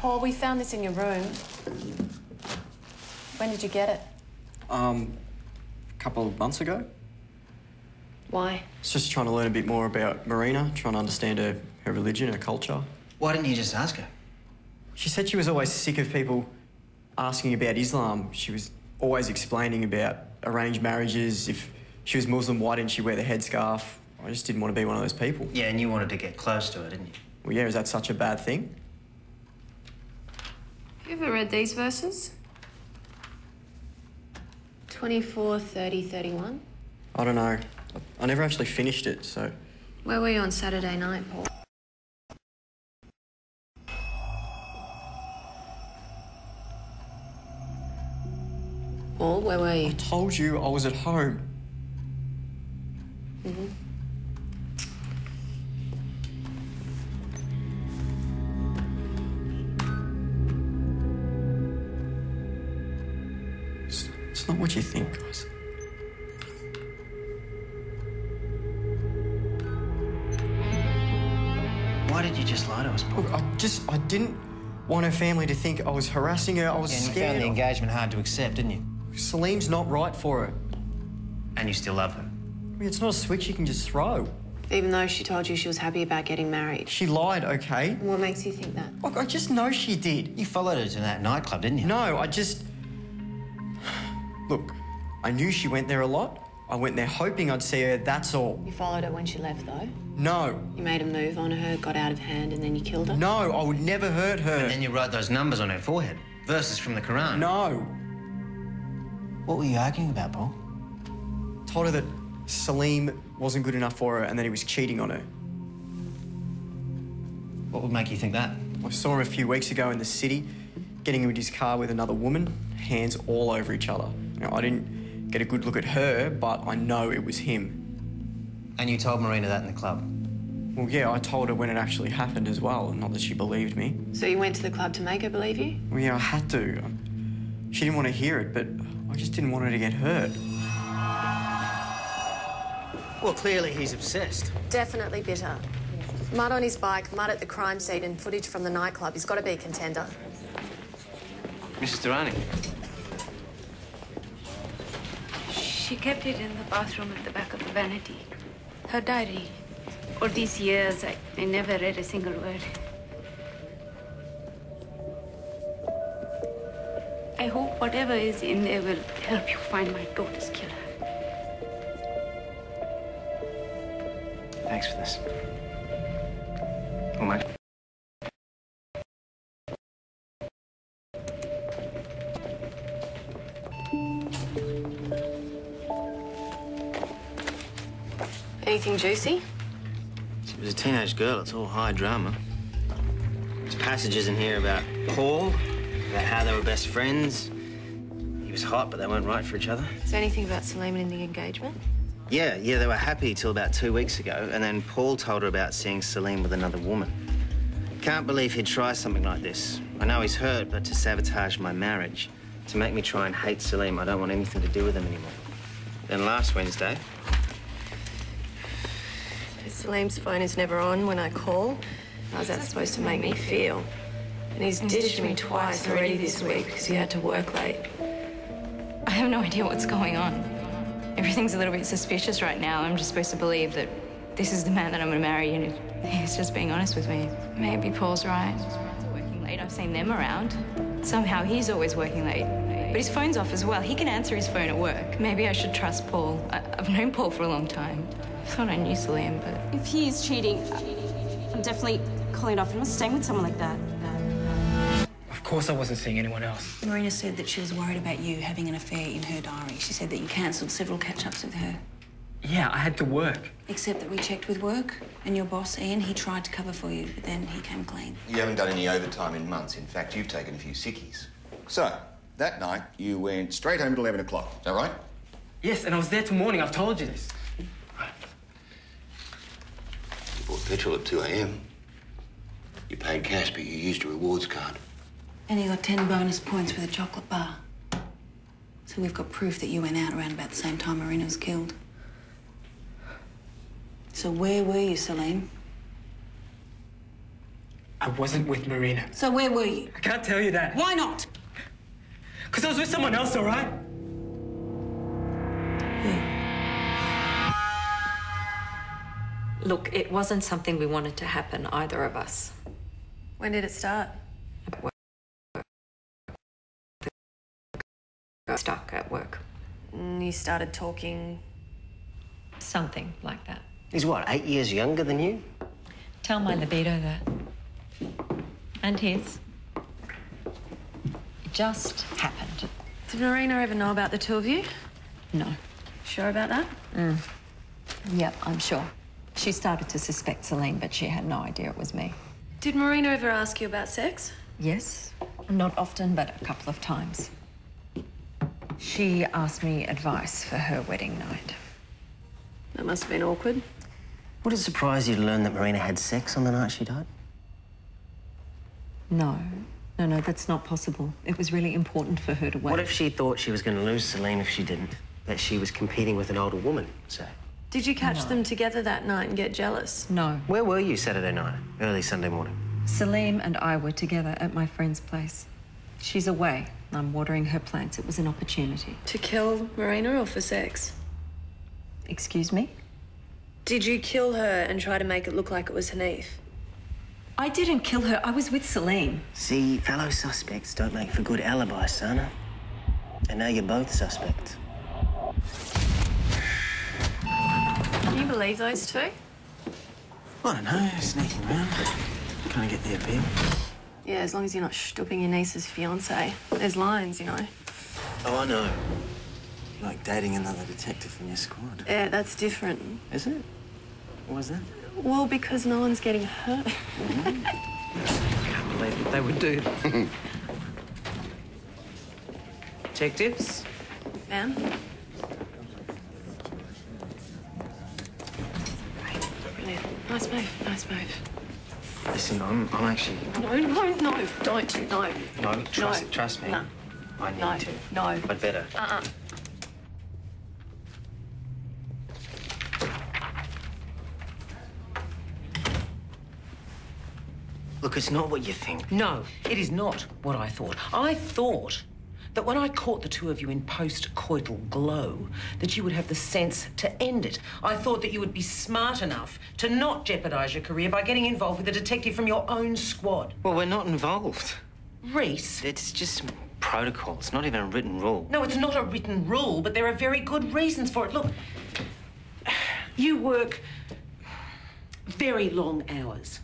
Paul, we found this in your room. When did you get it? A couple of months ago. Why? It's just trying to learn a bit more about Marina, trying to understand her religion, her culture. Why didn't you just ask her? She said she was always sick of people asking about Islam. She was always explaining about arranged marriages. If she was Muslim, why didn't she wear the headscarf? I just didn't want to be one of those people. Yeah, and you wanted to get close to her, didn't you? Well, yeah, is that such a bad thing? Have you ever read these verses? 24, 30, 31? I don't know. I never actually finished it, so... Where were you on Saturday night, Paul? Paul, where were you? I told you I was at home. Mm-hmm. It's not what you think, guys. Why did you just lie to us, Paul? Look, I didn't want her family to think I was harassing her. I was and scared. you found the engagement hard to accept, didn't you? Salim's not right for her. And you still love her? I mean, it's not a switch you can just throw. Even though she told you she was happy about getting married. She lied, okay? What makes you think that? Look, I just know she did. You followed her to that nightclub, didn't you? No, I just... Look, I knew she went there a lot. I went there hoping I'd see her, that's all. You followed her when she left, though? No. You made a move on her, got out of hand, and then you killed her? No, I would never hurt her. And then you wrote those numbers on her forehead. Verses from the Quran. No. What were you arguing about, Paul? Told her that Salim wasn't good enough for her and that he was cheating on her. What would make you think that? I saw him a few weeks ago in the city, getting into his car with another woman, hands all over each other. You know, I didn't get a good look at her, but I know it was him. And you told Marina that in the club? Well, yeah, I told her when it actually happened as well, not that she believed me. So you went to the club to make her believe you? Well, yeah, I had to. She didn't want to hear it, but I just didn't want her to get hurt. Well, clearly he's obsessed. Definitely bitter. Mud on his bike, mud at the crime scene, and footage from the nightclub. He's got to be a contender. Mrs. Durrani. She kept it in the bathroom at the back of the vanity. Her diary. All these years, I never read a single word. I hope whatever is in there will help you find my daughter's killer. Thanks for this. Oh, mate. Anything juicy? She was a teenage girl. It's all high drama. There's passages in here about Paul, about how they were best friends. He was hot, but they weren't right for each other. Is there anything about Salim and the engagement? Yeah, they were happy till about 2 weeks ago, and then Paul told her about seeing Salim with another woman. Can't believe he'd try something like this. I know he's hurt, but to sabotage my marriage, to make me try and hate Salim, I don't want anything to do with him anymore. Then last Wednesday... Salim's phone is never on when I call. How's that supposed to make me feel? And he's ditched me twice already this week because he had to work late. I have no idea what's going on. Everything's a little bit suspicious right now. I'm just supposed to believe that this is the man that I'm going to marry, and he's just being honest with me. Maybe Paul's right. Working late, I've seen them around. Somehow he's always working late. But his phone's off as well. He can answer his phone at work. Maybe I should trust Paul. I've known Paul for a long time. I thought I knew Salim, but... If he is cheating, I'm definitely calling it off. I'm not staying with someone like that. Of course I wasn't seeing anyone else. Marina said that she was worried about you having an affair in her diary. She said that you cancelled several catch-ups with her. Yeah, I had to work. Except that we checked with work, and your boss, Ian, he tried to cover for you, but then he came clean. You haven't done any overtime in months. In fact, you've taken a few sickies. So, that night, you went straight home at 11 o'clock. Is that right? Yes, and I was there till morning. I've told you this. You bought petrol at 2 a.m. You paid cash, but you used a rewards card. And he got 10 bonus points with a chocolate bar. So we've got proof that you went out around about the same time Marina was killed. So where were you, Salim? I wasn't with Marina. So where were you? I can't tell you that. Why not? Because I was with someone else, all right? Look, it wasn't something we wanted to happen, either of us. When did it start? Stuck at work. You started talking. Something like that. He's what, 8 years younger than you? Tell my libido that. And his. It just happened. Did Marina ever know about the two of you? No. Sure about that? Yep, I'm sure. She started to suspect Celine, but she had no idea it was me. Did Marina ever ask you about sex? Yes. Not often, but a couple of times. She asked me advice for her wedding night. That must have been awkward. Would it surprise you to learn that Marina had sex on the night she died? No. No, that's not possible. It was really important for her to wait. What if she thought she was going to lose Celine if she didn't? That she was competing with an older woman, say? Did you catch them together that night and get jealous? No. Where were you Saturday night, early Sunday morning? Salim and I were together at my friend's place. She's away. I'm watering her plants. It was an opportunity. To kill Marina or for sex? Excuse me? Did you kill her and try to make it look like it was Hanif? I didn't kill her. I was with Salim. See, fellow suspects don't make for good alibis, Sana. And now you're both suspects. Can you believe those two? I don't know, sneaking around. Can't get the appeal. Yeah, as long as you're not stooping your niece's fiancé. There's lines, you know. Oh, I know. Like dating another detective from your squad. Yeah, that's different. Is it? What was that? Well, because no one's getting hurt. Can't believe that they would do that. Detectives? Ma'am? Brilliant. Nice move, nice move. Listen, I'm actually... No, don't, no. No, trust me. No. I need No, to. no. I'd better. Look, it's not what you think. No, it is not what I thought. I thought that when I caught the two of you in post-coital glow, that you would have the sense to end it. I thought that you would be smart enough to not jeopardise your career by getting involved with a detective from your own squad. Well, we're not involved. Reese. It's just protocol. It's not even a written rule. No, it's not a written rule, but there are very good reasons for it. Look, you work very long hours.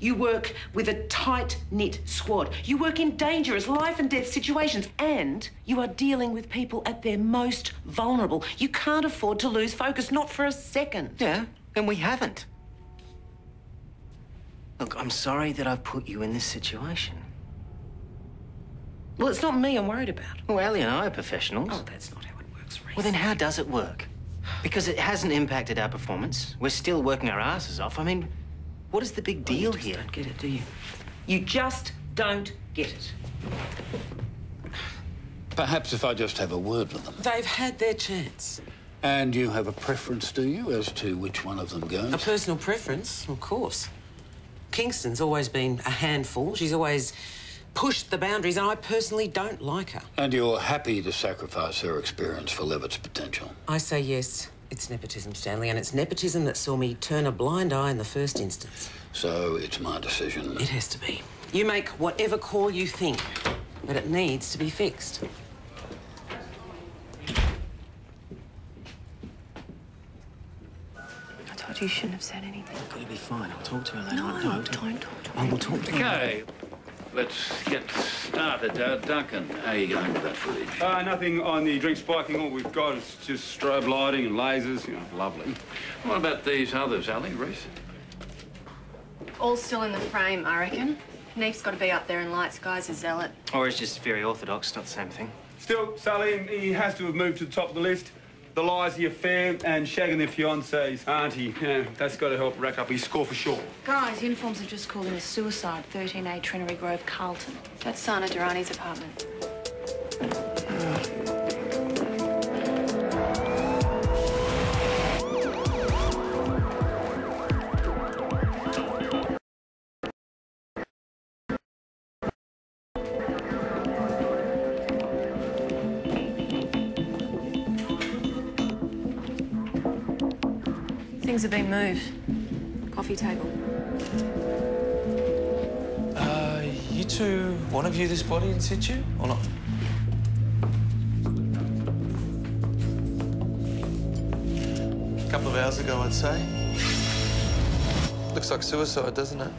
You work with a tight-knit squad. You work in dangerous life and death situations, and you are dealing with people at their most vulnerable. You can't afford to lose focus, not for a second. Yeah, and we haven't. Look, I'm sorry that I've put you in this situation. Well, it's not me I'm worried about. Well, Ellie and I are professionals. Oh, that's not how it works, Reese. Well, then how does it work? Because it hasn't impacted our performance. We're still working our asses off. I mean, what is the big deal you just here? Don't get it, do you? You just don't get it. Perhaps if I just have a word with them. They've had their chance. And you have a preference, do you, as to which one of them goes? A personal preference, of course. Kingston's always been a handful. She's always pushed the boundaries, and I personally don't like her. And you're happy to sacrifice her experience for Levitt's potential? I say yes. It's nepotism, Stanley, and it's nepotism that saw me turn a blind eye in the first instance. So it's my decision. It has to be. You make whatever call you think, but it needs to be fixed. I told you shouldn't have said anything. It'll be fine. I'll talk to her later. No, don't talk to her. I will talk to her. Okay, let's get started. Duncan, how are you going with that footage? Nothing on the drink spiking. All we've got is just strobe lighting and lasers. You know, lovely. What about these others, Ali, Reese? All still in the frame, I reckon. Neef's got to be up there in lights, guys, a zealot. Or it's just very orthodox, not the same thing. Still, Salim, he has to have moved to the top of the list. The lies, the affair, and shagging their fiance's auntie. Yeah, that's got to help rack up his score for sure. Guys, uniforms have just called in a suicide, 13A Trinity Grove, Carlton. That's Sana Durrani's apartment. Things have been moved. Coffee table. You two want to view this body in situ or not? A couple of hours ago, I'd say. Looks like suicide, doesn't it?